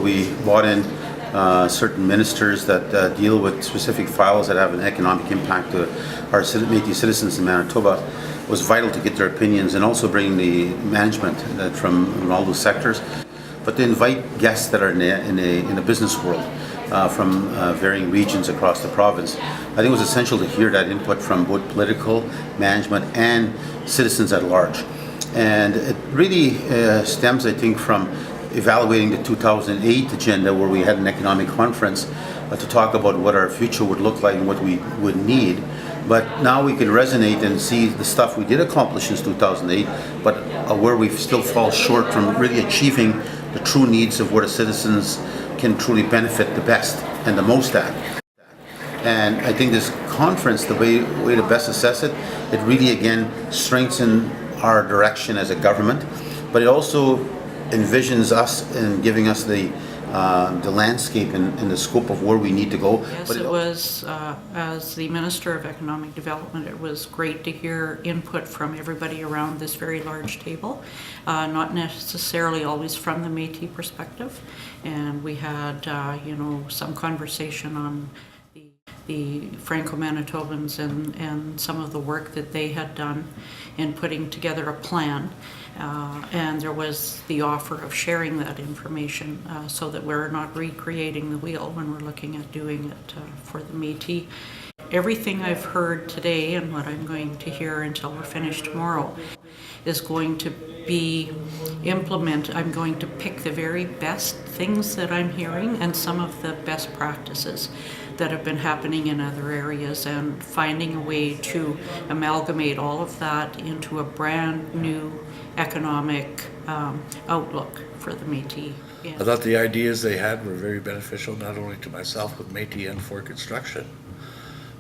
We brought in certain ministers that deal with specific files that have an economic impact to our Métis citizens in Manitoba. It was vital to get their opinions and also bring the management from all those sectors, but to invite guests that are in a business world from varying regions across the province. I think it was essential to hear that input from both political, management, and citizens at large. And it really stems, I think, from evaluating the 2008 agenda, where we had an economic conference to talk about what our future would look like and what we would need. But now we can resonate and see the stuff we did accomplish since 2008, but where we still fall short from really achieving the true needs of where the citizens can truly benefit the best and the most at. And I think this conference, the way to best assess it, it really again strengthens our direction as a government, but it also envisions us and giving us the landscape and the scope of where we need to go. Yes, it was, as the Minister of Economic Development, it was great to hear input from everybody around this very large table, not necessarily always from the Métis perspective. And we had, some conversation on the Franco-Manitobans and some of the work that they had done in putting together a plan. And there was the offer of sharing that information so that we're not recreating the wheel when we're looking at doing it for the Métis. Everything I've heard today and what I'm going to hear until we're finished tomorrow is going to be implemented. I'm going to pick the very best things that I'm hearing and some of the best practices that have been happening in other areas, and finding a way to amalgamate all of that into a brand new economic outlook for the Métis. I thought the ideas they had were very beneficial, not only to myself with Métis and for construction,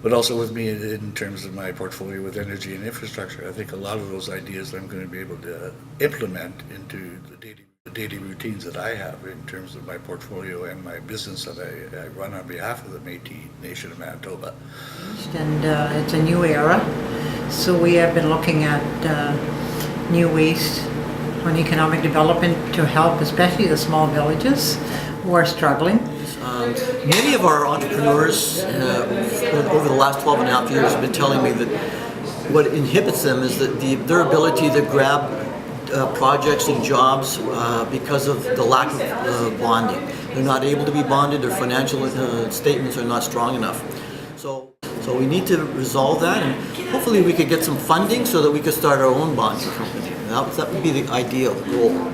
but also with me in terms of my portfolio with energy and infrastructure. I think a lot of those ideas I'm going to be able to implement into the daily routines that I have in terms of my portfolio and my business that I run on behalf of the Métis Nation of Manitoba. And it's a new era, so we have been looking at new ways on economic development to help especially the small villages who are struggling. Many of our entrepreneurs over the last 12 and a half years have been telling me that what inhibits them is that their ability to grab projects and jobs because of the lack of bonding. They're not able to be bonded, their financial statements are not strong enough. So we need to resolve that, and hopefully we could get some funding so that we could start our own bonding company. That would be the ideal goal.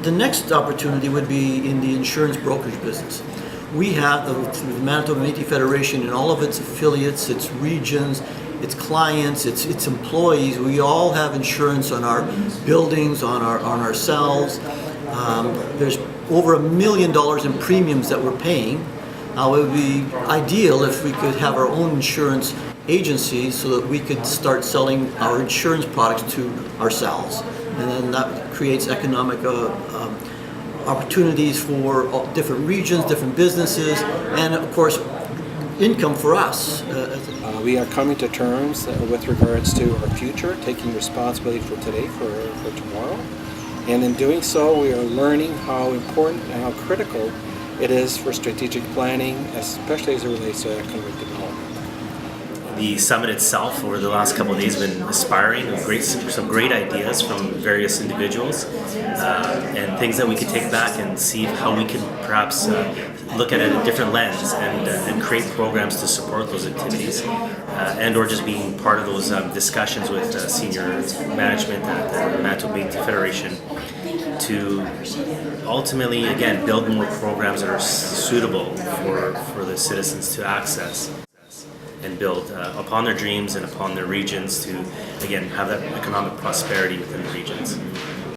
The next opportunity would be in the insurance brokerage business. We have the Manitoba Metis Federation and all of its affiliates, its regions, its clients, its employees. We all have insurance on our buildings, on ourselves. There's over $1 million in premiums that we're paying. It would be ideal if we could have our own insurance agency so that we could start selling our insurance products to ourselves. And then that creates economic opportunities for different regions, different businesses, and of course, income for us. We are coming to terms with regards to our future, taking responsibility for today, for tomorrow. And in doing so, we are learning how important and how critical it is for strategic planning, especially as it relates to economic development. The summit itself over the last couple of days has been inspiring, some great ideas from various individuals and things that we could take back and see how we could perhaps look at it in a different lens and create programs to support those activities and or just being part of those discussions with senior management at the Manitoba Metis Federation to ultimately, again, build more programs that are suitable for the citizens to access and build upon their dreams and upon their regions to, again, have that economic prosperity within the regions.